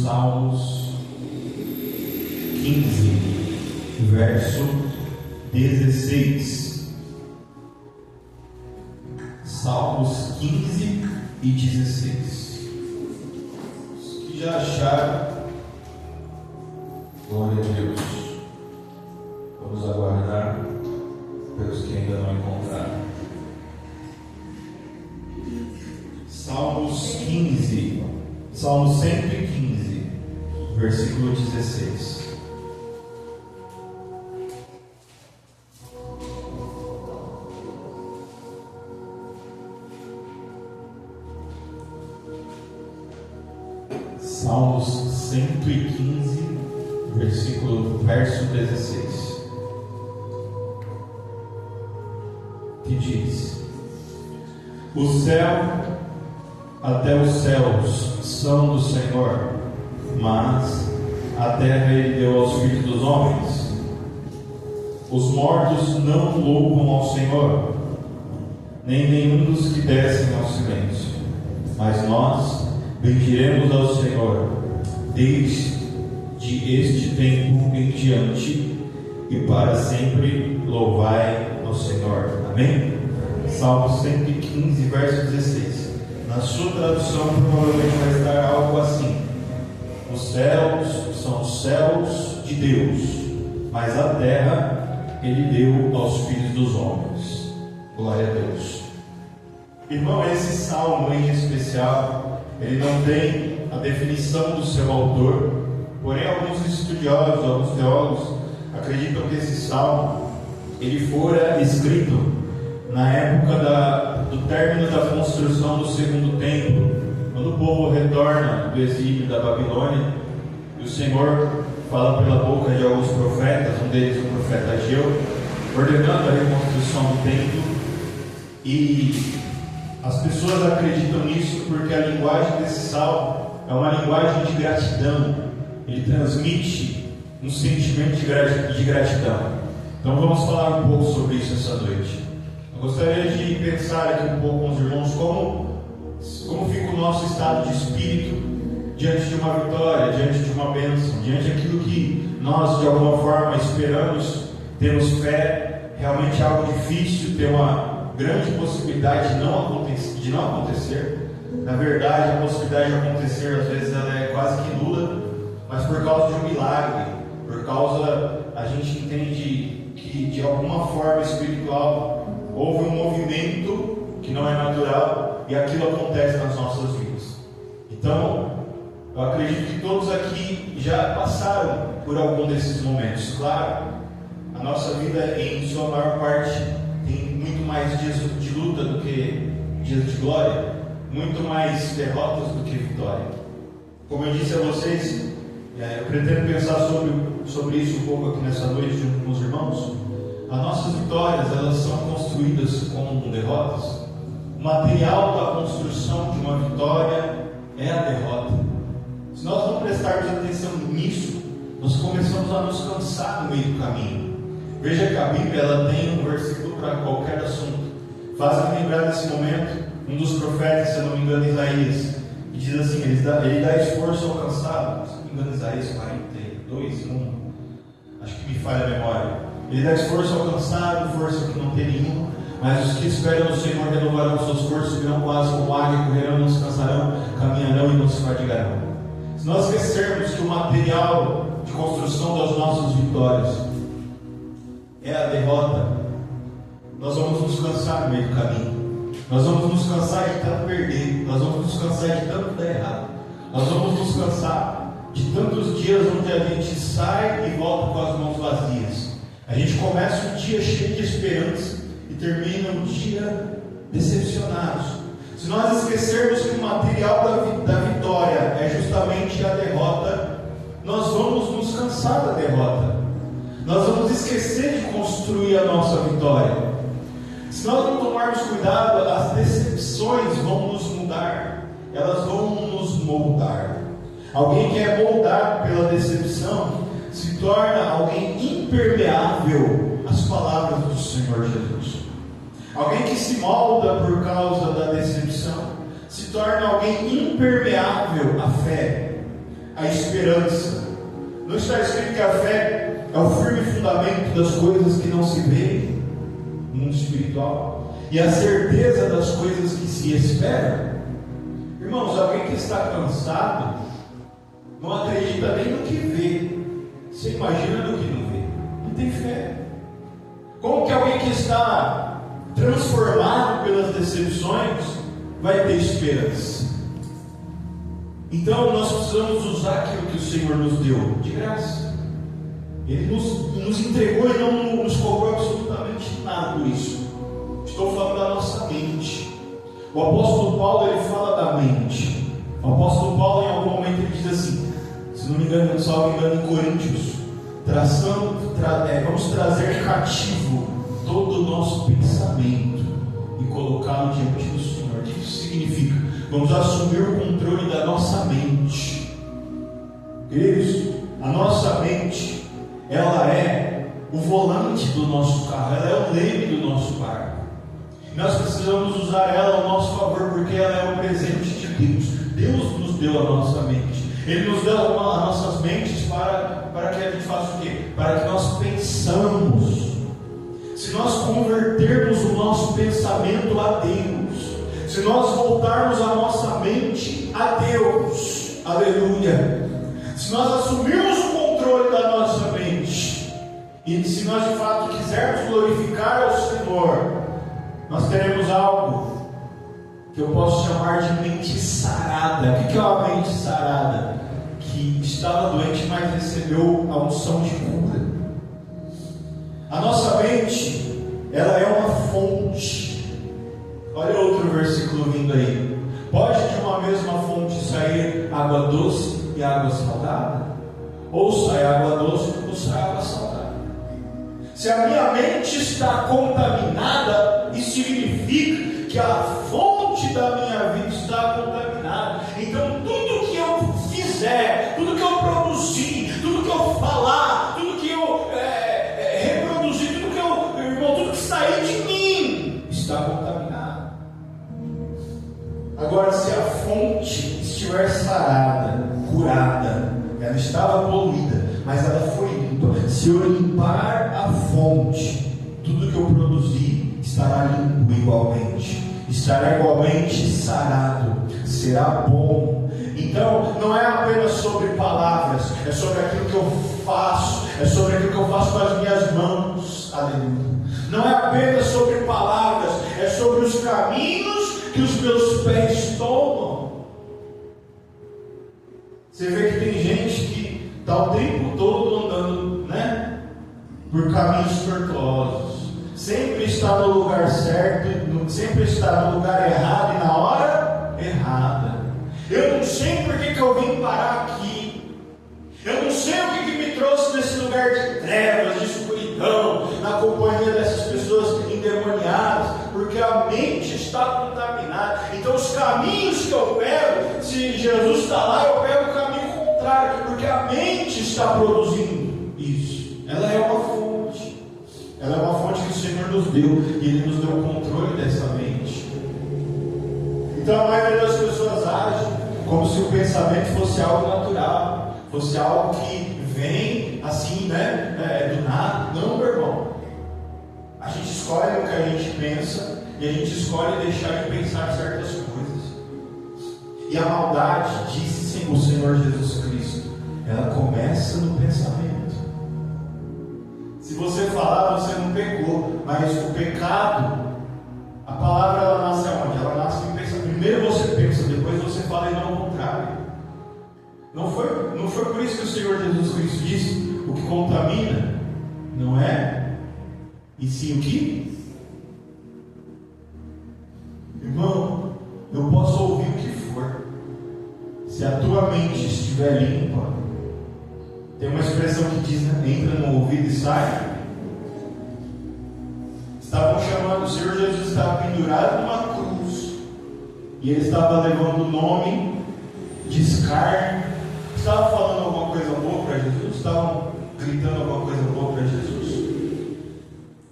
Salmos 15, verso 16. Salmos 15 e 16. Os que já acharam, glória a Deus. Vamos aguardar pelos que ainda não encontraram. Salmos 15, Salmo 115, versículo 16. Salmos 115, verso 16, que diz: O céu até os céus são do Senhor, mas a terra Ele deu aos filhos dos homens. Os mortos não louvam ao Senhor, nem nenhum dos que descem ao silêncio, mas nós bendiremos ao Senhor desde este tempo em diante, e para sempre louvai ao Senhor. Amém? Salmo 115, verso 16. Na sua tradução provavelmente vai estar algo assim: os céus são os céus de Deus, mas a terra Ele deu aos filhos dos homens. Glória a Deus. Irmão, esse salmo em especial, ele não tem a definição do seu autor, porém alguns estudiosos, alguns teólogos acreditam que esse salmo ele fora escrito na época do término da construção do segundo templo, quando o povo retorna do exílio da Babilônia, e o Senhor fala pela boca de alguns profetas, um deles o profeta Ageu, ordenando a reconstrução do templo. E as pessoas acreditam nisso porque a linguagem desse salmo é uma linguagem de gratidão. Ele transmite um sentimento de gratidão. Então vamos falar um pouco sobre isso essa noite. Eu gostaria de pensar aqui um pouco com os irmãos como fica o nosso estado de espírito diante de uma vitória, diante de uma bênção, diante daquilo que nós de alguma forma esperamos, temos fé, realmente é algo difícil, tem uma grande possibilidade de não acontecer. Na verdade, a possibilidade de acontecer às vezes ela é quase que nula, mas por causa de um milagre, por causa, a gente entende que de alguma forma espiritual houve um movimento que não é natural e aquilo acontece nas nossas vidas. Então, eu acredito que todos aqui já passaram por algum desses momentos. Claro, a nossa vida em sua maior parte tem muito mais dias de luta do que dias de glória, muito mais derrotas do que vitória. Como eu disse a vocês, eu pretendo pensar sobre isso um pouco aqui nessa noite junto com os irmãos. As nossas vitórias, elas são construídas com derrotas. O material da construção de uma vitória é a derrota. Se nós não prestarmos atenção nisso, nós começamos a nos cansar no meio do caminho. Veja que a Bíblia ela tem um versículo para qualquer assunto. Faz-me lembrar desse momento, um dos profetas, se eu não me engano, Isaías, que diz assim: ele dá esforço ao cansado. Se não me engano, Isaías 42, 1, acho que me falha a memória. Ele dá esforço ao cansado, força que não tem nenhuma, mas os que esperam no Senhor renovarão suas forças, subirão com asas como águia, correrão, não se cansarão, caminharão e não se fadigarão. Se nós esquecermos que o material de construção das nossas vitórias é a derrota, nós vamos nos cansar no meio do caminho, nós vamos nos cansar de tanto perder, nós vamos nos cansar de tanto dar errado, nós vamos nos cansar de tantos dias onde a gente sai e volta com as mãos vazias. A gente começa um dia cheio de esperança e termina um dia decepcionados. Se nós esquecermos que o material da vitória é justamente a derrota, nós vamos nos cansar da derrota. Nós vamos esquecer de construir a nossa vitória. Se nós não tomarmos cuidado, as decepções vão nos mudar, elas vão nos moldar. Alguém que é moldado pela decepção se torna alguém impermeável às palavras do Senhor Jesus. Alguém que se molda por causa da decepção se torna alguém impermeável à fé, à esperança. Não está escrito que a fé é o firme fundamento das coisas que não se vê no mundo espiritual e a certeza das coisas que se esperam? Irmãos, alguém que está cansado não acredita nem no que vê. Você imagina no que não vê? Não tem fé. Como que alguém que está transformado pelas decepções vai ter esperança? Então nós precisamos usar aquilo que o Senhor nos deu de graça. Ele nos entregou e não nos cobrou absolutamente nada por isso. Estou falando da nossa mente. O apóstolo Paulo, ele fala da mente. O apóstolo Paulo, em algum momento, ele diz assim, se não me engano, salvo engano, em Coríntios, vamos trazer cativo todo o nosso pensamento e colocá-lo diante do Senhor. O que isso significa? Vamos assumir o controle da nossa mente. Queridos, a nossa mente, ela é o volante do nosso carro, ela é o leme do nosso barco. Nós precisamos usar ela ao nosso favor, porque ela é um presente de Deus. Deus nos deu a nossa mente. Ele nos deu as nossas mentes para que a gente faça o quê? Para que nós pensamos. Se nós convertermos o nosso pensamento a Deus, se nós voltarmos a nossa mente a Deus, aleluia, se nós assumirmos o controle da nossa mente, e se nós de fato quisermos glorificar ao Senhor, nós teremos algo que eu posso chamar de mente sarada. O que é uma mente sarada? Que estava doente, mas recebeu a unção de cura. A nossa mente, ela é uma fonte. Olha outro versículo vindo aí. Pode de uma mesma fonte sair água doce e água salgada? Ou sai água doce ou sai água salgada? Se a minha mente está contaminada, isso significa que a fonte da minha vida está contaminada. Então tudo que eu fizer, tudo que eu produzir, tudo que eu falar, tudo que eu reproduzir, tudo que sair de mim está contaminado. Agora, se a fonte estiver sarada, curada, ela estava poluída, mas ela foi limpa. Se eu limpar a fonte, tudo que eu produzir estará limpo igualmente, estará igualmente sarado, será bom. Então, não é apenas sobre palavras, é sobre aquilo que eu faço, é sobre aquilo que eu faço com as minhas mãos, aleluia. Não é apenas sobre palavras, é sobre os caminhos que os meus pés tomam. Você vê que tem gente que está o tempo todo andando, né, por caminhos tortuosos, sempre está no lugar certo, sempre está no lugar errado e na hora errada. Eu não sei por que eu vim parar aqui. Eu não sei o que me trouxe nesse lugar de trevas, de escuridão, na companhia dessas pessoas endemoniadas, porque a mente está contaminada. Então os caminhos que eu pego, se Jesus está lá, eu pego o caminho contrário, porque a mente está produzindo isso. Ela é uma fonte. Ela é uma fonte que o Senhor nos deu, e Ele nos deu o controle dessa mente. Então a maioria das pessoas age como se o pensamento fosse algo natural, fosse algo que vem assim, né, do nada. Não, meu irmão. A gente escolhe o que a gente pensa e a gente escolhe deixar de pensar certas coisas. E a maldade, disse o Senhor Jesus Cristo, ela começa no pensamento. Se você falar, você não pecou, mas o pecado, a palavra, ela nasce aonde? Ela nasce no pensamento. Primeiro você pensa, depois você fala, e não ao contrário. Não foi por isso que o Senhor Jesus Cristo disse: o que contamina não é, e sim o que? Irmão, eu posso ouvir o que for, se a tua mente estiver limpa. Tem uma expressão que diz, né, entra no ouvido e sai. Estavam chamando, o Senhor Jesus estava pendurado numa cruz, e Ele estava levando o nome de escárnio. Estavam falando alguma coisa boa para Jesus? Estavam gritando alguma coisa boa para Jesus?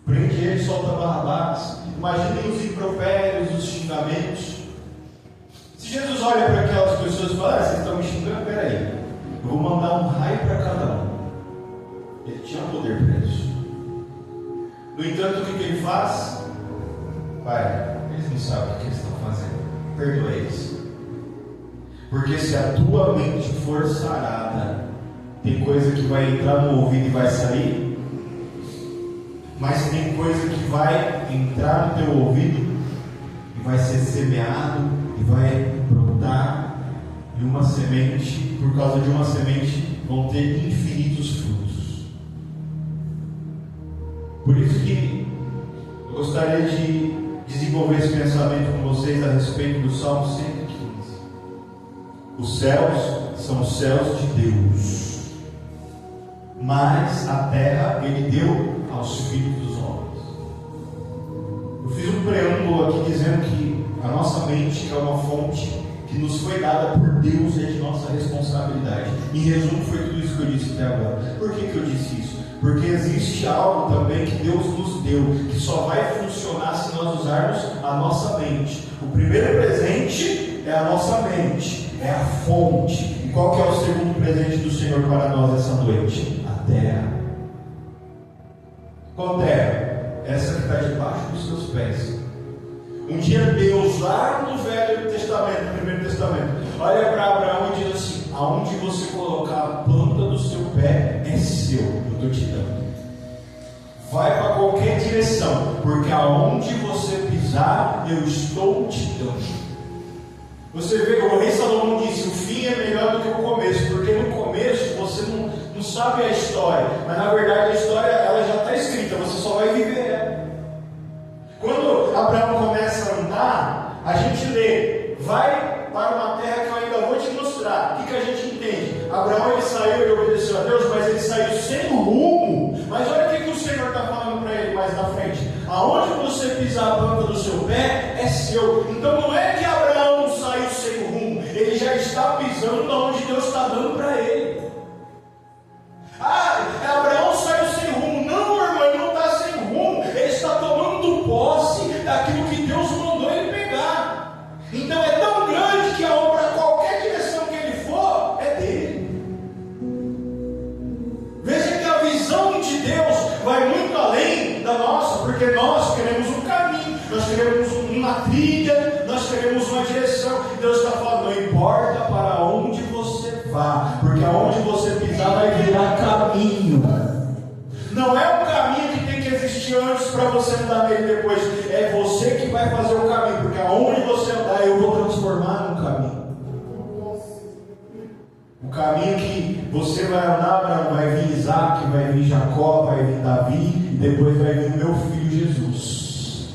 Prende Ele, solta Barrabás. Imaginem os impropérios, os xingamentos. Se Jesus olha para aquelas pessoas e fala: vocês estão me xingando? Peraí, eu vou Ele tinha poder para isso. No entanto, o que ele faz? Pai, eles não sabem o que eles estão fazendo. Perdoa eles. Porque se a tua mente for sarada, tem coisa que vai entrar no ouvido e vai sair, mas tem coisa que vai entrar no teu ouvido e vai ser semeado e vai brotar, e uma semente, por causa de uma semente, vão ter infinitos frutos. Por isso que eu gostaria de desenvolver esse pensamento com vocês a respeito do Salmo 115. Os céus são os céus de Deus, mas a terra Ele deu aos filhos dos homens. Eu fiz um preâmbulo aqui dizendo que a nossa mente é uma fonte que nos foi dada por Deus e é de nossa responsabilidade. Em resumo, foi tudo isso que eu disse até agora. Por que eu disse isso? Porque existe algo também que Deus nos deu, que só vai funcionar se nós usarmos a nossa mente. O primeiro presente é a nossa mente, é a fonte. E qual que é o segundo presente do Senhor para nós essa noite? A terra. Qual terra? Essa que está debaixo dos seus pés. Um dia Deus, lá no Velho Testamento, no Primeiro Testamento, olha para Abraão e diz assim: aonde você colocar a planta do seu pé é seu, eu estou te dando. Vai para qualquer direção, porque aonde você pisar, eu estou te dando. Você vê que o rei Salomão disse: o fim é melhor do que o começo, porque no começo você não sabe a história, mas na verdade a história ela já está escrita, você só vai viver ela. Quando Abraão começa a andar, a gente lê: vai para uma terra que eu ainda vou te mostrar. O que a gente entende? Abraão, ele saiu e obedeceu a Deus, mas ele saiu sem rumo. Mas olha o que o Senhor está falando para ele mais na frente: aonde você pisar a planta do seu pé é seu. Então não é que Abraão saiu sem rumo, ele já está pisando onde Deus está dando para ele. Abraão saiu sem rumo. Não, irmão, ele não está sem rumo, ele está tomando posse daquilo que Deus mandou ele pegar. Então é tão grande que para qualquer direção que ele for, é dele. Veja que a visão de Deus vai muito além da nossa, porque nós queremos um caminho, nós queremos uma trilha, nós queremos uma direção. Deus está falando: não importa para onde você vá, porque aonde você pisar vai virar caminho. Não é um caminho que tem que existir antes para você andar nele depois. É você que vai fazer o caminho, porque aonde você andar eu vou transformar num caminho. O caminho que você vai andar, Abraão, vai vir Isaac, vai vir Jacó, vai vir Davi, e depois vai vir o meu filho Jesus.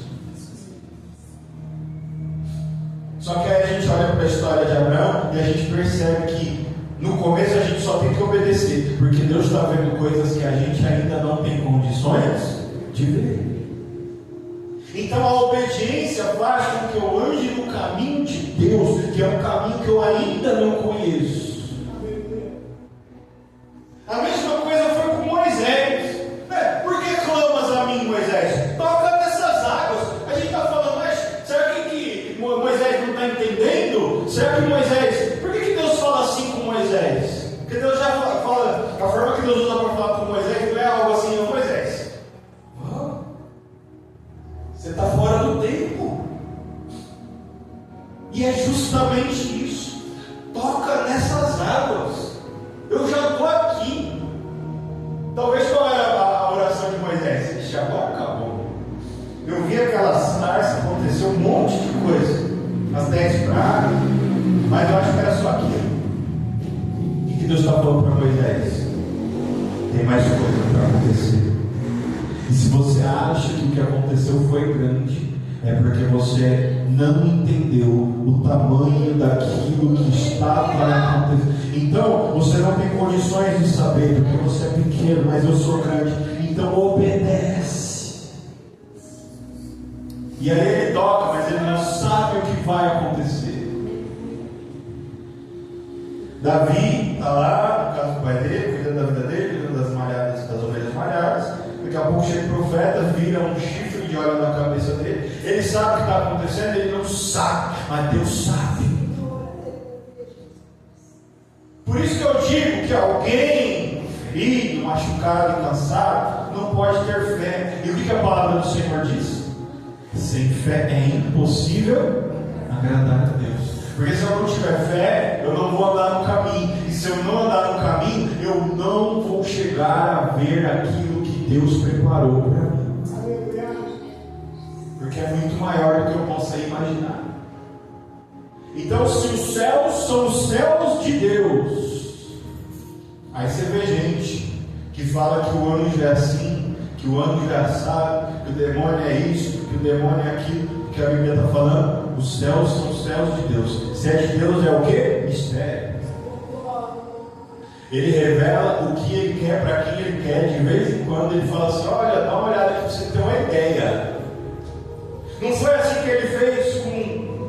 Só que aí a gente olha para a história de Abraão e a gente percebe que no começo a gente só tem que obedecer, porque Deus está vendo coisas que a gente ainda não tem condições de ver. Então a obediência faz com que eu ande no caminho de Deus, que é um caminho que eu ainda não conheço. A mesma coisa foi com Moisés. Por que clamas a mim, Moisés? Toca nessas águas. A gente está falando: mas será que Moisés não está entendendo? Será que Moisés... Por que Deus fala assim com Moisés? Porque Deus já fala, a forma que Deus usa para falar com Moisés não é algo assim: ó, Moisés, você está fora do tempo. E é justamente isso. Toca nessas águas. Eu já estou aqui. Talvez qual era a oração de Moisés? Ixi, agora acabou. Eu vi aquela sarça, aconteceu um monte de coisa, as 10 pragas, mas eu acho que era só aquilo. O que Deus está falando para Moisés? Tem mais coisa para acontecer. E se você acha que o que aconteceu foi grande, é porque você não entendeu o tamanho daquilo que está para acontecer. Então, você não tem condições de saber, porque você é pequeno, mas eu sou grande. Então, obedece. E aí ele toca, mas ele não sabe o que vai acontecer. Davi está lá, no caso do pai dele, cuidando da vida dele, cuidando das malhadas, das ovelhas malhadas. Daqui a pouco chega o profeta, vira um chifre de óleo na cabeça dele. Ele sabe o que está acontecendo, ele não sabe, mas Deus sabe. Por isso que eu digo que alguém ferido, machucado e cansado, não pode ter fé. E o que a palavra do Senhor diz? Sem fé é impossível agradar a Deus. Porque se eu não tiver fé, eu não vou andar no caminho. E se eu não andar no caminho, eu não vou chegar a ver aquilo que Deus preparou para mim. Porque é muito maior do que eu possa imaginar. Então, se os céus são os céus de Deus, aí você vê gente que fala que o anjo é assim, que o anjo é assado, que o demônio é isso, que o demônio é aquilo, que a Bíblia está falando. Os céus são os céus de Deus. Se é de Deus é o quê? Mistério. Ele revela o que Ele quer para quem Ele quer. De vez em quando Ele fala assim: olha, dá uma olhada aqui para você ter uma ideia. Não foi assim que Ele fez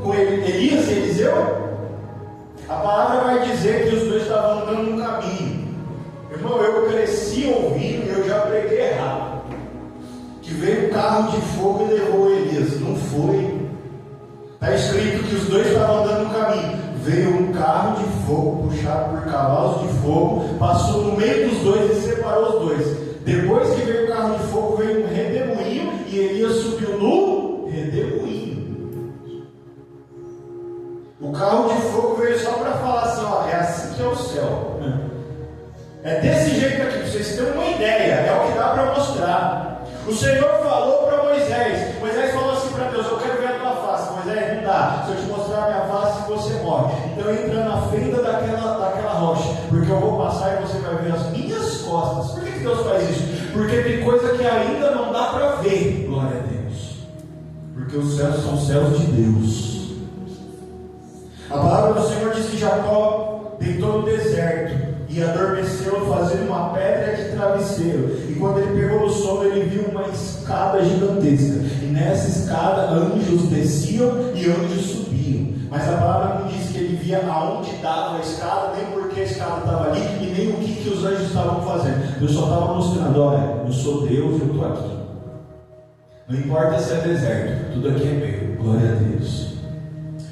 com Elias e Eliseu? A palavra vai dizer que os dois estavam andando no caminho. Irmão, eu cresci ouvindo e eu já preguei errado. Que veio um carro de fogo e levou Elias. Não foi. Está escrito que os dois estavam andando no caminho. Veio um carro de fogo, puxado por cavalos de fogo, passou no meio dos dois e separou os dois. Depois que veio o carro de fogo, veio um redemoinho e Elias subiu no redemoinho. O carro de fogo veio só para falar assim: ó, é assim que é o céu. É desse jeito aqui, para vocês terem uma ideia, é o que dá para mostrar. O Senhor falou para Moisés. Moisés falou assim para Deus: eu quero ver a tua face. Moisés, não dá. Se eu te mostrar a minha face, você morre. Então entra na fenda daquela rocha, porque eu vou passar e você vai ver as minhas costas. Por que Deus faz isso? Porque tem coisa que ainda não dá para ver. Glória a Deus. Porque os céus são os céus de Deus. A palavra do Senhor diz que Jacó deitou no deserto e adormeceu fazendo uma pedra de travesseiro. E quando ele pegou no sono, ele viu uma escada gigantesca. E nessa escada anjos desciam e anjos subiam. Mas a palavra não diz que ele via aonde dava a escada, nem porque a escada estava ali, e nem o que os anjos estavam fazendo. Deus só estava mostrando: olha, eu sou Deus, eu estou aqui. Não importa se é deserto, tudo aqui é meu. Glória a Deus.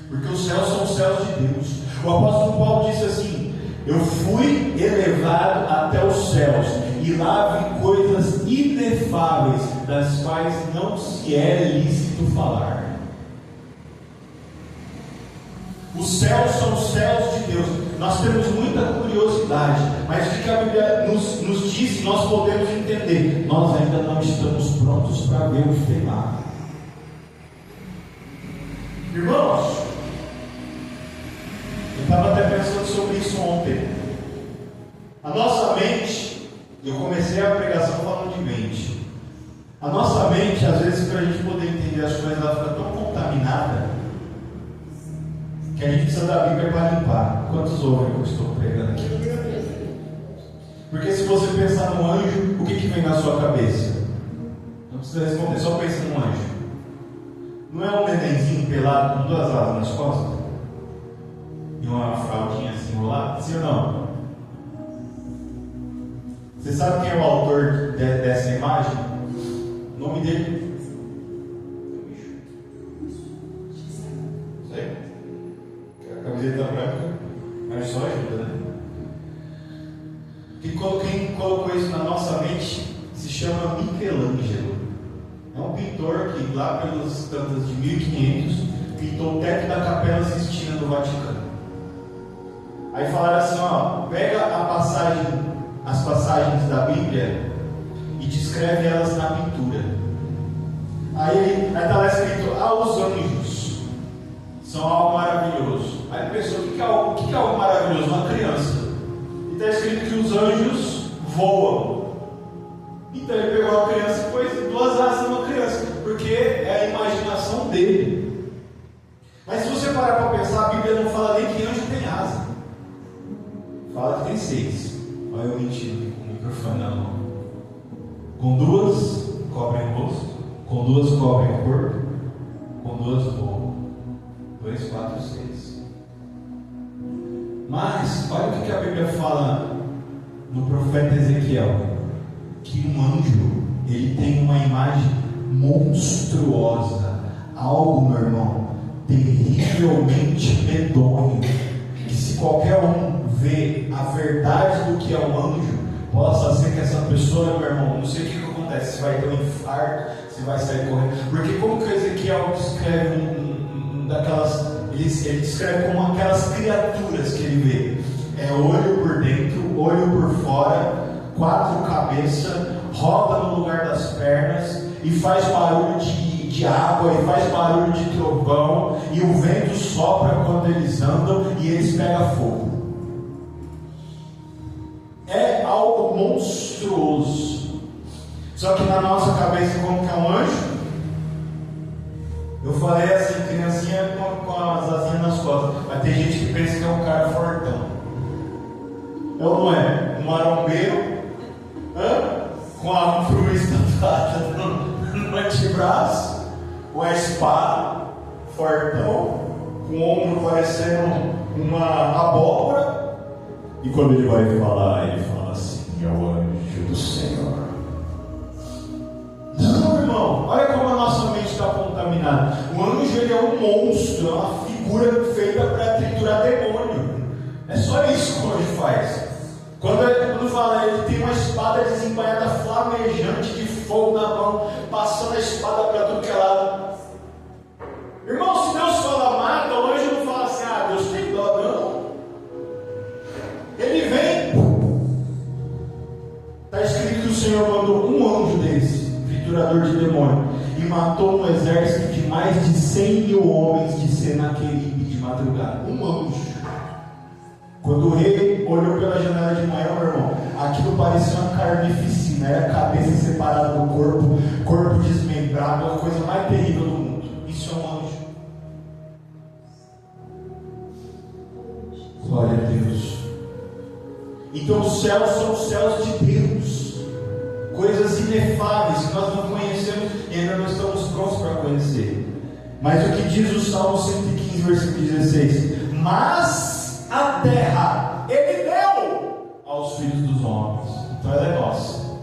Porque os céus são os céus de Deus. O apóstolo Paulo disse assim: eu fui elevado até os céus, e lá vi coisas inefáveis, das quais não se é lícito falar. Os céus são os céus de Deus. Nós temos muita curiosidade, mas o que a Bíblia nos diz, nós podemos entender. Nós ainda não estamos prontos para ver o que tem lá. Irmãos, eu estava até pensando sobre isso ontem. A nossa mente, eu comecei a pregação falando de mente. A nossa mente, às vezes, para a gente poder entender as coisas, ela fica tão contaminada que a gente precisa da Bíblia para limpar. Quantos ouvem que eu estou pregando aqui? Porque se você pensar no anjo, o que vem na sua cabeça? Não precisa responder, só pensa no anjo. Não é um nenenzinho pelado com duas asas nas costas? E uma fraldinha assim enrolada? Sim ou não? Você sabe quem é o autor dessa imagem? O nome dele? Sei. A camiseta branca, mas só ajuda, né? Quem colocou isso na nossa mente se chama Michelangelo. É um pintor que lá pelos tantos de 1500 pintou o teto da Capela Sistina do Vaticano. Aí falaram assim: ó, pega as passagens da Bíblia e descreve elas na pintura. Aí está lá escrito: os anjos são algo maravilhoso. Aí ele pensou: o que é algo maravilhoso? Uma criança. E está escrito que os anjos voam. Então ele pegou uma criança e pôs duas asas numa criança, porque é a imaginação dele. Mas se você parar para pensar, a Bíblia não fala nem que anjo tem asa. Fala que tem 6. Olha eu mentindo com o microfone na mão. Com 2 cobrem o rosto, com 2 cobrem o corpo, com 2 voam. 2, 4, 6. Mas olha o que a Bíblia fala no profeta Ezequiel. Que um anjo, ele tem uma imagem monstruosa, algo, meu irmão, terrivelmente medonho, que se qualquer um vê a verdade do que é um anjo, possa que essa pessoa, meu irmão, não sei o que acontece, se vai ter um infarto, se vai sair correndo. Porque como que Ezequiel descreve ele descreve como aquelas criaturas que ele vê. É olho por dentro, olho por fora, 4 cabeças, roda no lugar das pernas e faz barulho de água, e faz barulho de trovão, e o vento sopra quando eles andam e eles pegam fogo. É algo monstruoso. Só que na nossa cabeça, como que é um anjo? Eu falei assim, criancinha com as asinhas nas costas, mas tem gente que pensa que é um cara fortão. Ou não é? Um marombeiro com a cruz tatuada no antebraço, com a espada, fortão, com o ombro parecendo uma abóbora. E quando ele vai falar, ele fala assim: é o anjo do Senhor. Não, irmão, olha como a nossa mente está contaminada. O anjo, ele é um monstro, é uma figura feita para triturar demônio. É só isso que o anjo faz. Quando fala, ele tem uma espada desembainhada, flamejante de fogo na mão, passando a espada para tudo que é lado. Irmão, se Deus fala mata, o anjo não fala assim: ah, Deus tem dó, não. Ele vem. Está escrito que o Senhor mandou um anjo desse, triturador de demônio, e matou um exército de mais de 100 mil homens de Senaqueribe de madrugada. Um anjo. Quando o rei olhou pela janela de manhã, meu irmão, aquilo parecia uma carnificina, era a cabeça separada do corpo desmembrado, a coisa mais terrível do mundo. Isso é um anjo. Glória a Deus. Então os céus são os céus de Deus, coisas inefáveis que nós não conhecemos e ainda não estamos prontos para conhecer. Mas o que diz o Salmo 115, versículo 16: mas a terra Ele deu aos filhos dos homens, então ela é nossa.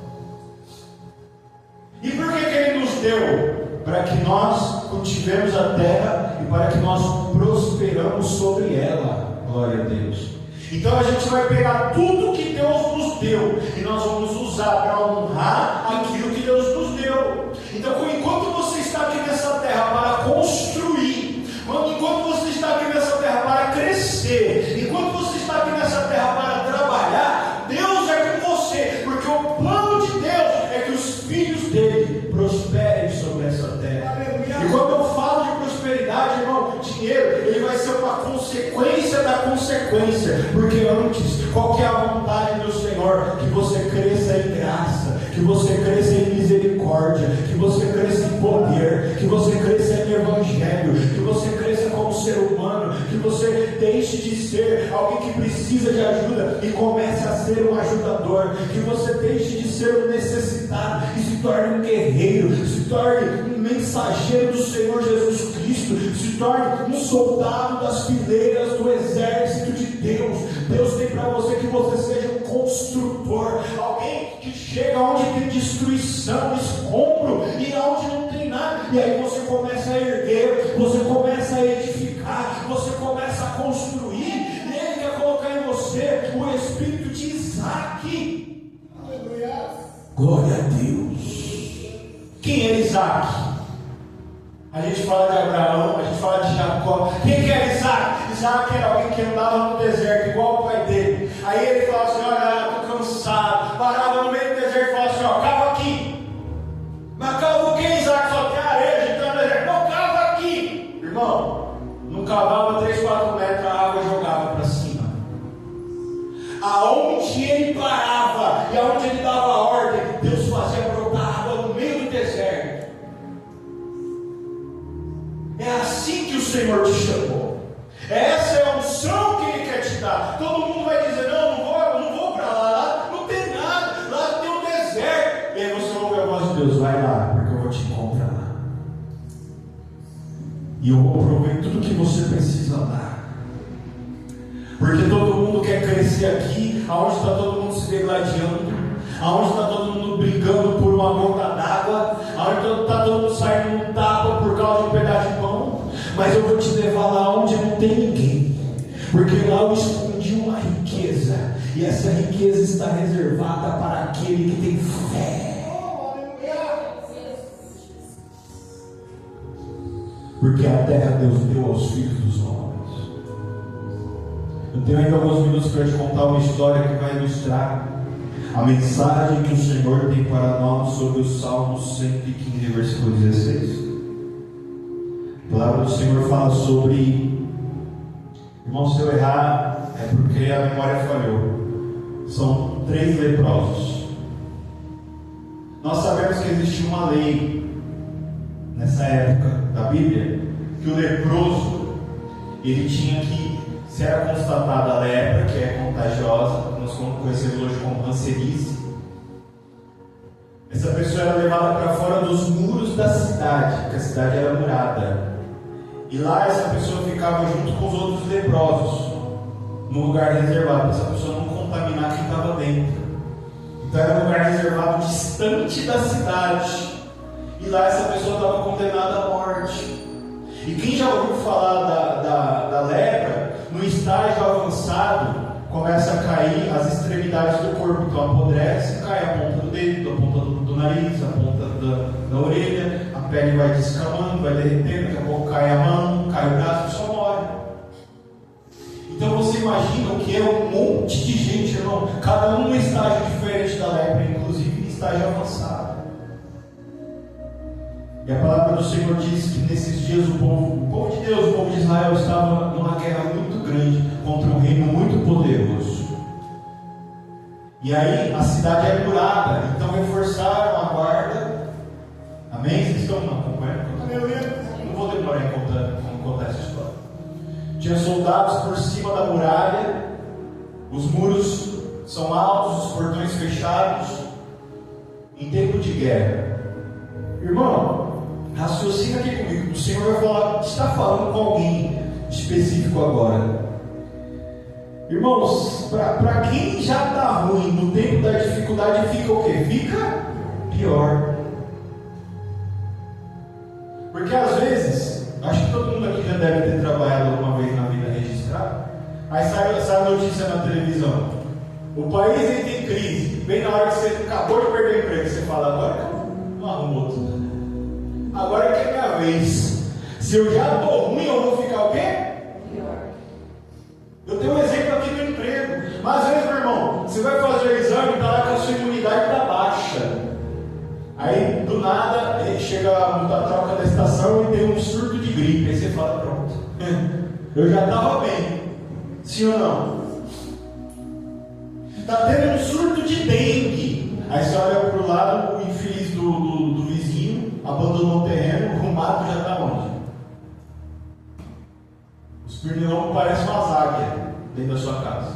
E por que Ele nos deu? Para que nós cultivemos a terra e para que nós prosperamos sobre ela. Glória a Deus. Então a gente vai pegar tudo que Deus nos deu e nós vamos usar para honrar aquilo que Deus nos deu. Então, enquanto você está aqui nessa terra para construir, enquanto você está aqui nessa terra para crescer, enquanto você está aqui nessa terra para trabalhar, Deus é com você, porque o plano de Deus é que os filhos dele prosperem sobre essa terra. E quando eu falo de prosperidade, irmão, dinheiro, ele vai ser uma consequência da consequência, porque antes, qual que é a vontade do Senhor? Que você cresça em graça, que você cresça em misericórdia, que você cresça em poder, que você cresça em evangelho, que você cresça como ser humano, que você deixe de ser alguém que precisa de ajuda e comece a ser um ajudador, que você deixe de ser um necessitado e se torne um guerreiro, se torne um mensageiro do Senhor Jesus Cristo, se torne um soldado das fileiras do exército de Deus. Deus tem para você que você seja um construtor, alguém que chega onde tem destruição, escombro, e onde não tem nada, e aí você começa a erguer, você começa a edificar, você começa a construir, e Ele quer colocar em você o espírito de Isaac. Aleluia. Glória a Deus. Quem é Isaac? A gente fala de Abraão, a gente fala de Jacó. Quem que era Isaac? Isaac era alguém que andava no deserto, igual o pai dele. Aí ele falava assim: olha, estou cansado. Parava no meio do deserto e falava assim: ó, cava aqui. Mas cava o que, Isaac? Só tem areia, então no deserto. Não, cava aqui. Irmão, não cavava 3, 4 metros, a água jogava para cima. Aonde ele parava e aonde ele dava a ordem, Deus fazia brotar água no meio do deserto. É assim que o Senhor te chamou. Essa é a unção que Ele quer te dar. Todo mundo vai dizer: não vou para lá, não tem nada, lá tem um deserto. E aí você ouve a voz de Deus: vai lá, porque eu vou te encontrar lá. E eu vou prover tudo que você precisa lá. Porque todo mundo quer crescer aqui, aonde está todo mundo se degladiando, aonde está todo mundo brigando por uma gota d'água, aonde está todo mundo saindo um tapa por causa de um pedaço de pão. Mas eu vou te levar lá onde não tem ninguém, porque lá eu escondi uma riqueza, e essa riqueza está reservada para aquele que tem fé. Porque a terra Deus deu aos filhos dos homens. Eu tenho ainda alguns minutos para te contar uma história que vai ilustrar a mensagem que o Senhor tem para nós sobre o Salmo 115, versículo 16. A palavra do Senhor fala sobre, irmão, se eu errar é porque a memória falhou. São 3 leprosos. Nós sabemos que existia uma lei nessa época da Bíblia, que o leproso, ele tinha que, se era constatada a lepra, que é contagiosa, nós conhecemos hoje como hanseníase, essa pessoa era levada para fora dos muros da cidade, porque a cidade era murada, e lá essa pessoa ficava junto com os outros leprosos, num lugar reservado, para essa pessoa não contaminar quem estava dentro. Então era um lugar reservado distante da cidade, e lá essa pessoa estava condenada à morte. E quem já ouviu falar da lepra, no estágio avançado, começa a cair as extremidades do corpo, então apodrece, cai a ponta do dedo, a ponta do nariz, a ponta da orelha, a pele vai descamando, vai derretendo, daqui a pouco cai a mão, cai o braço e só morre. Então você imagina o que é um monte de gente, irmão, cada um em estágio diferente da lepra, inclusive em estágio avançado. E a palavra do Senhor diz que nesses dias o povo de Deus, o povo de Israel, estava numa guerra muito grande contra um reino muito poderoso. E aí a cidade é murada, então reforçaram a guarda. Amém? Vocês estão acompanhando? Não vou demorar em contar essa história. Tinha soldados por cima da muralha, os muros são altos, os portões fechados, em tempo de guerra. Irmão, raciocina aqui comigo. O Senhor vai falar, está falando com alguém específico agora. Irmãos, para quem já está ruim no tempo da dificuldade, fica o quê? Fica pior. Porque às vezes, acho que todo mundo aqui já deve ter trabalhado alguma vez na vida registrada. Aí sai a notícia na televisão: o país entra em crise. Bem na hora que você acabou de perder o emprego, você fala, agora não arrumo outro. Agora que é minha vez. Se eu já estou ruim, eu vou ficar o quê? Pior. Eu tenho um exemplo aqui do emprego. Mas às vezes, meu irmão, você vai fazer o exame e está lá que a sua imunidade está baixa. Aí, do nada, chega a troca da estação e tem um surto de gripe. Aí você fala, pronto, eu já estava bem. Sim ou não? Está tendo um surto de dengue. Aí você olha para o lado, o infeliz do vizinho abandonou o terreno, o mato já está onde? Os pernilongos parecem umas águias dentro da sua casa.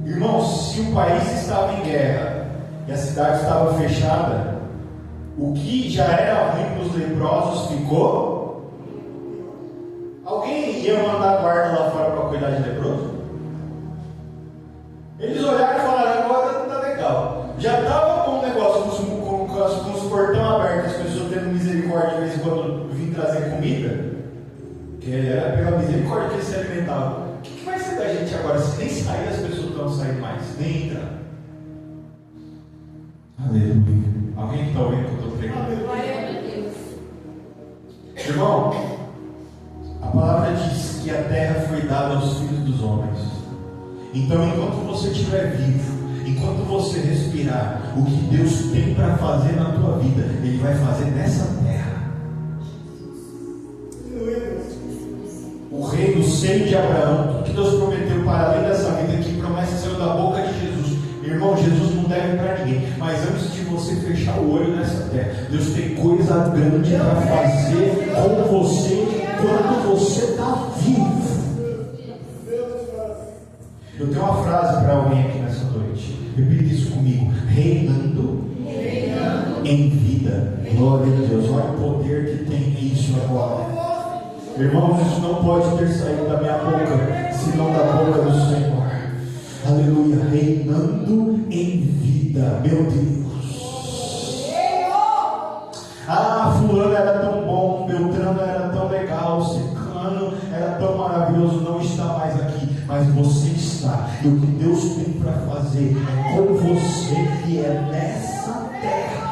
Irmãos, se o país estava em guerra e a cidade estava fechada, o que já era ruim para os leprosos ficou? Alguém ia mandar guarda lá fora para cuidar de leproso? Eles olharam e falaram, agora não está legal. Já estava bom o negócio com os portões abertos, as pessoas tendo misericórdia de vez em quando vir trazer comida, que era pela misericórdia que eles se alimentavam. O que vai ser da gente agora? Se nem sair, as pessoas não saem mais, nem entrar. Aleluia. Alguém que está ouvindo o que eu estou pregando? Glória a Deus. Irmão, a palavra diz que a terra foi dada aos filhos dos homens. Então, enquanto você estiver vivo, enquanto você respirar, o que Deus tem para fazer na tua vida, Ele vai fazer nessa terra. O reino seio de Abraão, que Deus prometeu para além dessa vida, que promessa saiu da boca de Jesus. Irmão, Jesus não deve para ninguém, mas antes de você fechar o olho nessa terra, Deus tem coisa grande para fazer com você quando você está vivo. Eu tenho uma frase para alguém aqui nessa noite. Repita isso comigo: reinando em vida. Glória a Deus. Olha o poder que tem isso agora. Irmãos, isso não pode ter saído da minha boca, senão da boca do Senhor. Aleluia. Reinando em vida. Meu Deus. Ah, fulano era tão bom, Beltrano era tão legal, Ciclano era tão maravilhoso, não está mais aqui, mas está. E o que Deus tem para fazer é com você e é nessa terra.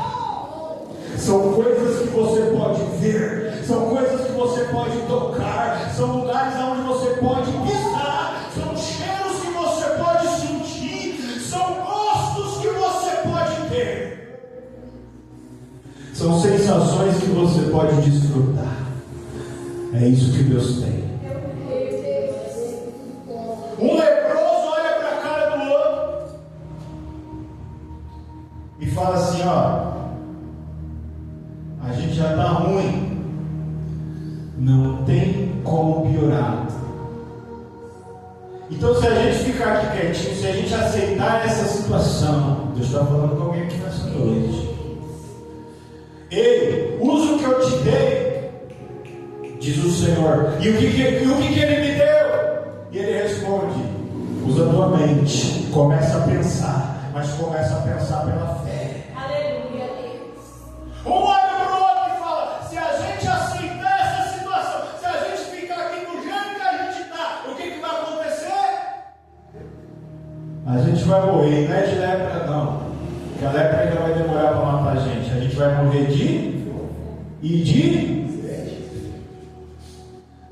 São coisas que você pode ver, são coisas que você pode tocar, são lugares onde você pode pisar, são cheiros que você pode sentir, são gostos que você pode ter, são sensações que você pode desfrutar. É isso que Deus tem. Um leproso olha para a cara do outro e fala assim: ó, a gente já está ruim, não tem como piorar. Então, se a gente ficar aqui quietinho, se a gente aceitar essa situação, Deus está falando com alguém aqui nessa noite. Ei, usa o que eu te dei, diz o Senhor. E o que Ele me deu? E Ele responde: usa a tua mente, começa a pensar, mas começa a pensar pela fé. Aleluia, Deus. Um olha para o outro e fala: se a gente aceitar essa situação, se a gente ficar aqui do jeito que a gente está, o que vai acontecer? A gente vai morrer, não é de lepra não, porque a lepra ainda vai demorar para matar a gente vai morrer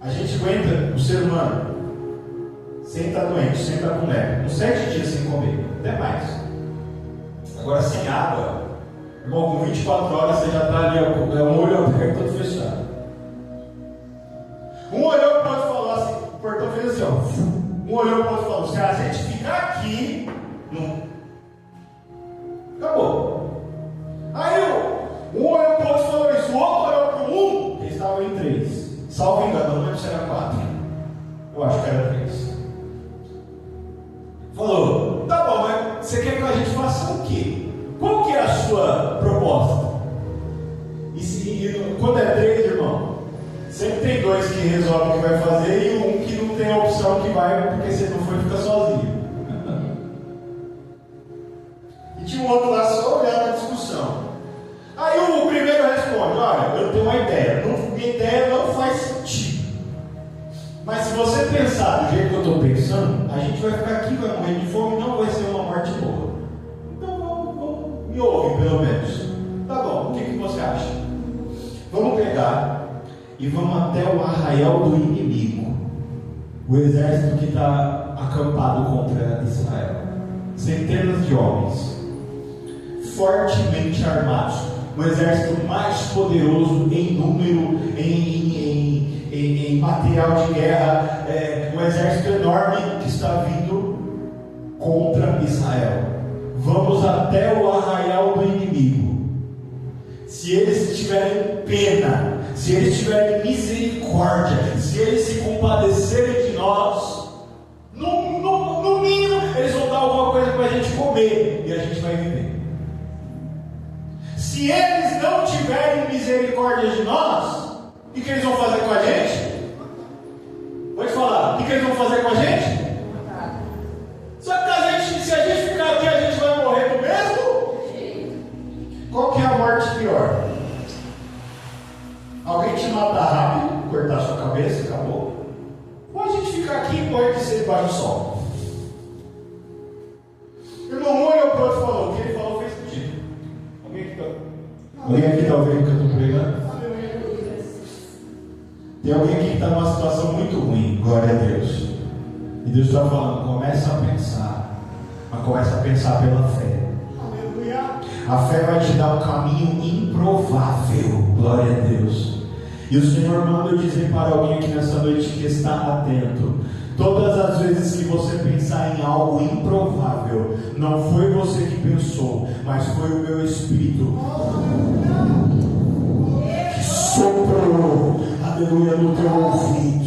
a gente aguenta, o ser humano, sem estar doente, sem estar com lepra, uns 7 dias sem comer, até mais. Agora sem água, irmão, com 24 horas você já está ali, um olho aberto, todo fechado. Um olhou para o outro e falou assim, o portão fez assim, ó. Um olhou para o outro e falou: se a gente ficar aqui, não. Acabou. Aí um olhou para o outro e falou isso, o outro olhou para um, eles estavam em 3. Salvo engano, não lembro se era 4. Eu acho que era 3. Falou: tá bom, mas você quer que a gente faça o quê? Qual que é a sua proposta? E quando é 3, irmão, sempre tem 2 que resolvem o que vai fazer e um que não tem a opção que vai, porque se não for, fica sozinho. E tinha um outro lá só olhando a discussão. Aí o primeiro responde: olha, eu tenho uma ideia, minha ideia não faz sentido, mas se você pensar do jeito que eu estou pensando, a gente vai ficar aqui, vai morrer de fome, não vai ser uma morte boa. Então vamos, me ouve pelo menos. Tá bom, o que você acha? Vamos pegar e vamos até o arraial do inimigo, o exército que está acampado contra Israel. Centenas de homens, fortemente armados, o exército mais poderoso em número, em material de guerra, um exército enorme que está vindo contra Israel. Vamos até o arraial do inimigo. Se eles tiverem pena, se eles tiverem misericórdia, se eles se compadecerem de nós, no mínimo eles vão dar alguma coisa para a gente comer e a gente vai viver. Se eles não tiverem misericórdia de nós, o que eles vão fazer com a gente? Pode falar, o que eles vão fazer com a gente? Só que se a gente ficar aqui, a gente vai morrer do mesmo? Qual que é a morte pior? Alguém te matar rápido, cortar sua cabeça, acabou. Ou a gente ficar aqui e morrer de ser debaixo do sol? Irmão, olhou para o outro e falou: o que ele falou fez sentido. Alguém aqui está ouvindo o que eu estou pregando? Tem alguém aqui que está numa situação muito ruim, glória a Deus. E Deus está falando: começa a pensar, mas começa a pensar pela fé. A fé vai te dar um caminho improvável, glória a Deus. E o Senhor manda eu dizer para alguém aqui nessa noite que está atento: todas as vezes que você pensar em algo improvável, não foi você que pensou, mas foi o meu Espírito que soprou, aleluia, no teu ouvido.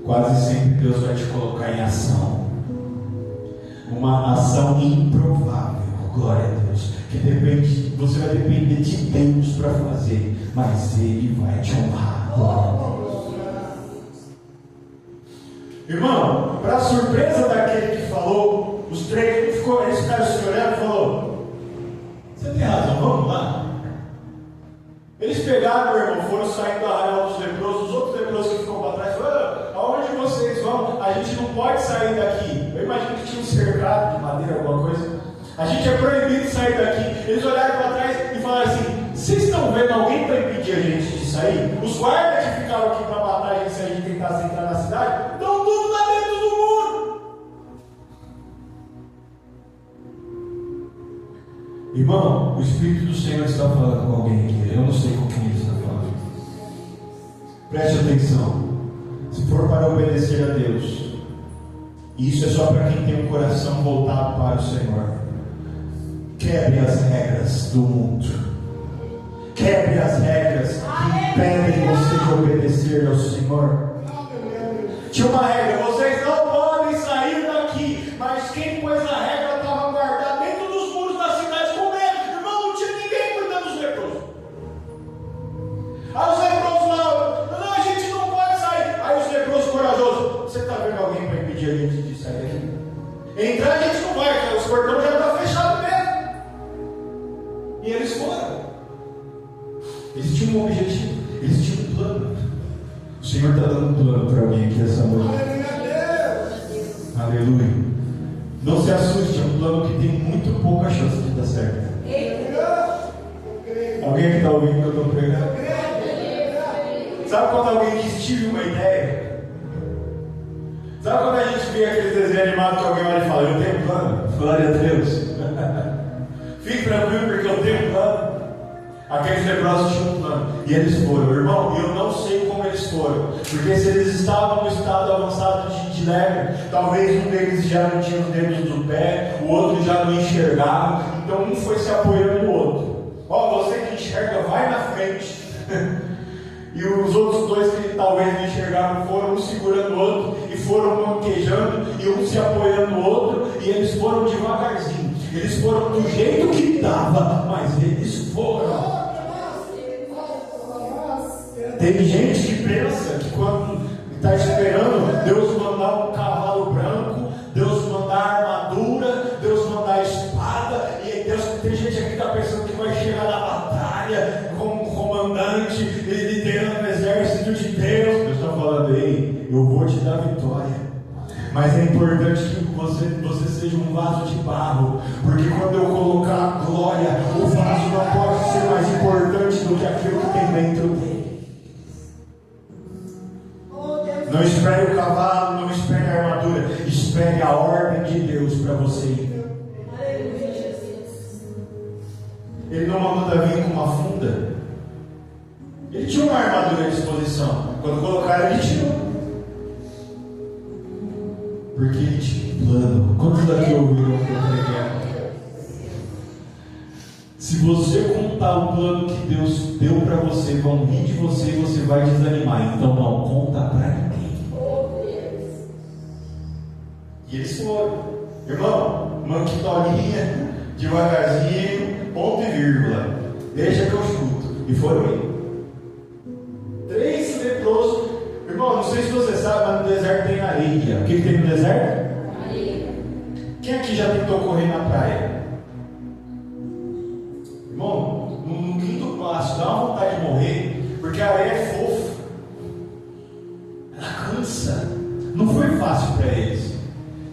Quase sempre Deus vai te colocar em ação, uma ação improvável, glória a Deus, que depende, você vai depender de Deus para fazer, mas Ele vai te honrar, glória a Deus. Irmão, para surpresa daquele que falou, os 3, eles ficaram se olhando e falou: você tem razão, vamos lá. Eles pegaram, meu irmão, foram sair do arraial dos leprosos. Os outros leprosos que ficam para trás falaram: aonde vocês vão? A gente não pode sair daqui. Eu imagino que tinha um cercado de madeira, alguma coisa. A gente é proibido de sair daqui. Eles olharam para trás e falaram assim: vocês estão vendo alguém para impedir a gente de sair? Os guardas que ficavam aqui para matar a gente se a gente tentasse entrar na cidade, estão tudo lá dentro do muro. Irmão, o Espírito do Senhor está falando com alguém aqui. Eu não sei com quem ele está falando. Preste atenção. Se for para obedecer a Deus, e isso é só para quem tem um coração voltado para o Senhor, quebre as regras do mundo. Quebre as regras que impedem você de obedecer ao Senhor. Tinha uma regra: vocês não podem sair daqui. Mas quem pôs a regra estava guardado dentro dos muros da cidade com medo. Irmão, não tinha ninguém cuidando dos leprosos. Aí os leprosos lá: não, a gente não pode sair. Aí os leprosos corajosos: você está vendo alguém para impedir a gente de sair daqui? Entrar a gente não vai, cara. Os portões já estão fechados mesmo. E eles foram. Eles tinham um objetivo, eles tinham um plano. O Senhor está dando um plano para alguém aqui essa noite. Aleluia. Não se assuste, é um plano que tem muito pouca chance de dar certo. Alguém que está ouvindo o que eu estou pregando? Sabe quando alguém diz: tive uma ideia? Sabe quando a gente vê aquele desenho animado que alguém olha e fala: eu tenho um plano? Glória a Deus. Fique tranquilo porque eu tenho um plano. Aqueles leprosos tinham um plano e eles foram. Irmão, eu não sei como eles foram, porque se eles estavam no estado avançado de lepra, talvez um deles já não tinha os dedos do pé, o outro já não enxergava. Então um foi se apoiando no outro. Ó, você que enxerga, vai na frente. E os outros dois que talvez não enxergavam foram um segurando o outro e foram manquejando, e um se apoiando no outro, e eles foram devagarzinho. Eles foram do jeito que dava, mas eles foram. Tem gente que pensa que quando está esperando Deus mandar um cavalo branco, Deus mandar armadura, Deus mandar espada, e Deus, tem gente aqui que está pensando que vai chegar na batalha como comandante e liderando o exército de Deus. Deus está falando: ei, eu vou te dar vitória. Mas é importante que você seja um vaso de barro, porque quando eu colocar a glória, o vaso não pode ser mais importante do que aquilo que tem dentro dele. Não espere o cavalo, não espere a armadura, espere a ordem de Deus para você ir. Ele não mandou Davi com uma funda. Ele tinha uma armadura à disposição. Quando colocaram, ele tirou. Porque ele tinha um plano. Quantos daqui ouviram o que eu preguei? Se você contar o plano que Deus deu para você, vão rir de você e você vai desanimar. Então não conta para ninguém. E eles foram. Irmão, manquitolinha, devagarzinho, ponto e vírgula. Deixa que eu chuto. E foram indo. 3 leprosos. Irmão, não sei se você sabe, mas no deserto tem areia. O que tem no deserto? Areia. Quem aqui já tentou correr na praia? Irmão, no quinto passo, dá uma vontade de morrer, porque a areia é fofa. Ela cansa. Não foi fácil para eles.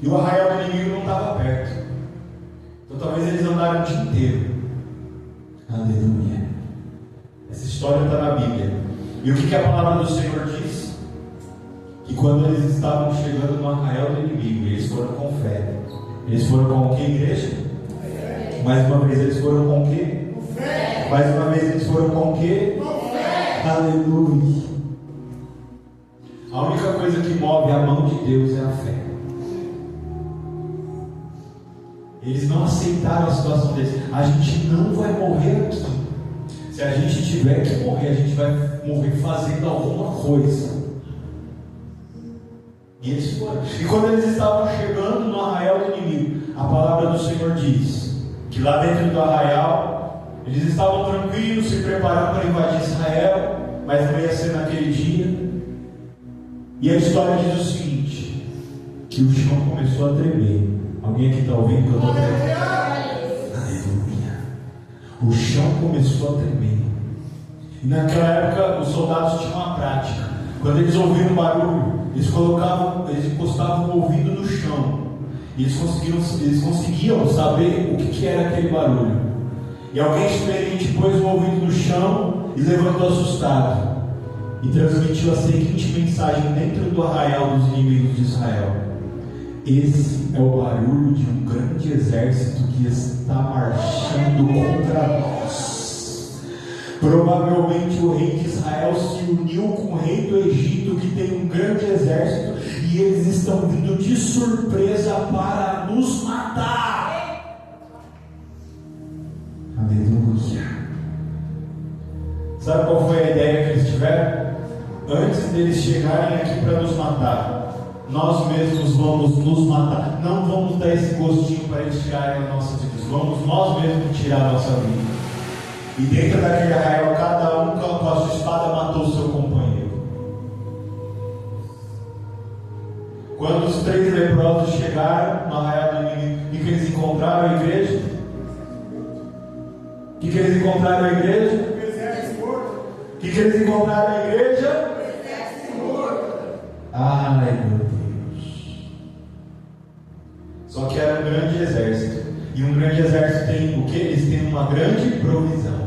E o arraial do inimigo não estava perto. Então talvez eles andaram o dia inteiro. Aleluia. Essa história está na Bíblia. E o que a palavra do Senhor diz? Que quando eles estavam chegando no arraial do inimigo, eles foram com fé. Eles foram com o que, igreja? Fé. Mais uma vez eles foram com o que? Fé. Mais uma vez eles foram com o que? Fé. Aleluia. A única coisa que move a mão de Deus é a fé. Eles não aceitaram a situação deles. A gente não vai morrer aqui. Se a gente tiver que morrer, a gente vai morrer fazendo alguma coisa. E eles foram. E quando eles estavam chegando no arraial do inimigo, a palavra do Senhor diz que lá dentro do arraial, eles estavam tranquilos, se preparando para invadir Israel, mas não ia ser naquele dia. E a história diz o seguinte: que o chão começou a tremer. Alguém aqui está ouvindo que eu estou pregando? Aleluia. O chão começou a tremer. E naquela época os soldados tinham uma prática. Quando eles ouviam um barulho, eles encostavam o ouvido no chão. E eles conseguiam saber o que era aquele barulho. E alguém experiente pôs o ouvido no chão e levantou assustado. E transmitiu a seguinte mensagem dentro do arraial dos inimigos de Israel: esse é o barulho de um grande exército que está marchando contra nós. Provavelmente o rei de Israel se uniu com o rei do Egito, que tem um grande exército, e eles estão vindo de surpresa para nos matar. Aleluia. Sabe qual foi a ideia que eles tiveram? Antes deles chegarem aqui para nos matar, nós mesmos vamos nos matar. Não vamos dar esse gostinho para eles tirarem as nossas vidas. Vamos nós mesmos tirar a nossa vida. E dentro daquele arraial, cada um com a sua espada matou o seu companheiro. Quando os 3 leprosos chegaram no arraial do inimigo, o que eles encontraram? A igreja? O que eles encontraram? A igreja? O que eles encontraram? A igreja? Ai, meu Deus. Só que era um grande exército. E um grande exército tem o que? Eles têm uma grande provisão: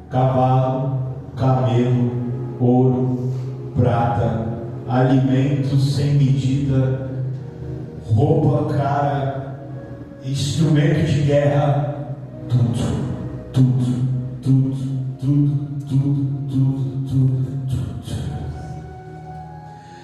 cavalo, camelo, ouro, prata, alimentos sem medida, roupa cara, instrumento de guerra, tudo.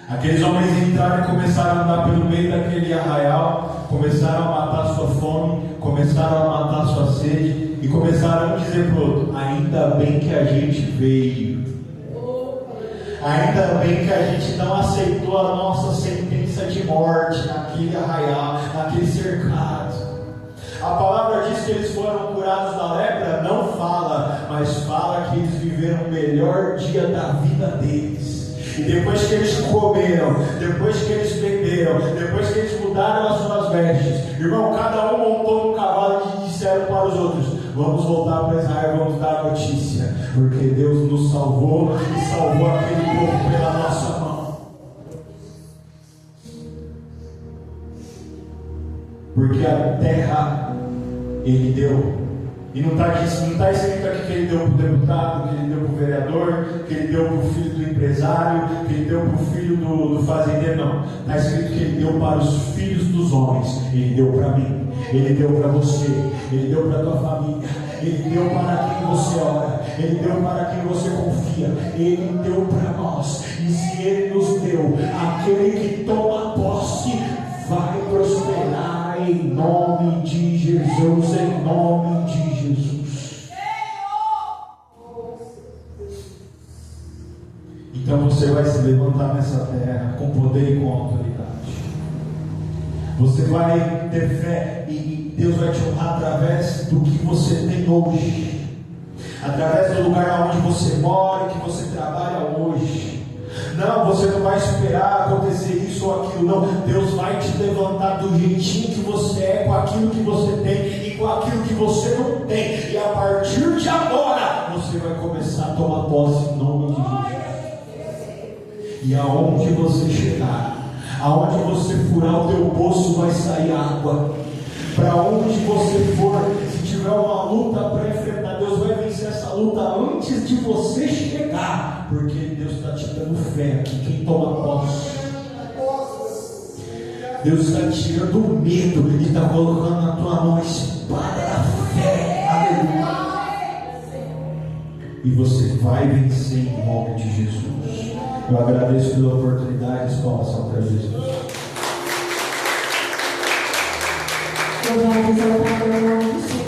Aqueles homens entraram e começaram a andar pelo meio daquele arraial, começaram a matar sua fome, começaram a matar sua sede, e começaram a dizer para o outro: ainda bem que a gente veio, ainda bem que a gente não aceitou a nossa sentença de morte naquele arraial, naquele cercado. A palavra diz que eles foram curados da lepra, não fala, mas fala que eles viveram o melhor dia da vida deles. E depois que eles comeram, depois que eles beberam, depois que eles mudaram as suas vestes, irmão, cada um montou um cavalo e disseram para os outros: vamos voltar para Israel, vamos dar a notícia, porque Deus nos salvou e salvou aquele povo pela nossa mão. Porque a terra Ele deu. E não está escrito aqui que Ele deu para o deputado, que Ele deu para o vereador, que Ele deu para o filho do empresário, que Ele deu para o filho do fazendeiro. Não, está escrito que Ele deu para os filhos dos homens. Ele deu para mim, Ele deu para você, Ele deu para a tua família, Ele deu para quem você ora, Ele deu para quem você confia, Ele deu para nós. E se Ele nos deu, aquele que toma posse vai prosperar em nome de Jesus, em nome de Jesus. Então você vai se levantar nessa terra com poder e com autoridade. Você vai ter fé e Deus vai te honrar através do que você tem hoje, através do lugar onde você mora, que você trabalha hoje. Não, você não vai esperar acontecer isso ou aquilo, não. Deus vai te levantar do jeitinho que você é, com aquilo que você tem e com aquilo que você não tem. E a partir de agora, você vai começar a tomar posse em nome de Jesus. E aonde você chegar, aonde você furar o teu poço, vai sair água. Para onde você for, se tiver uma luta para enfrentar, Deus vai vencer essa luta antes de você chegar, porque Deus está te dando fé aqui. Quem toma posse, Deus está tirando o medo e está colocando na tua mão a espada da fé. Aleluia. E você vai vencer em nome de Jesus. Eu agradeço pela oportunidade. Salvação para Jesus. Louvado seja o nome do Senhor.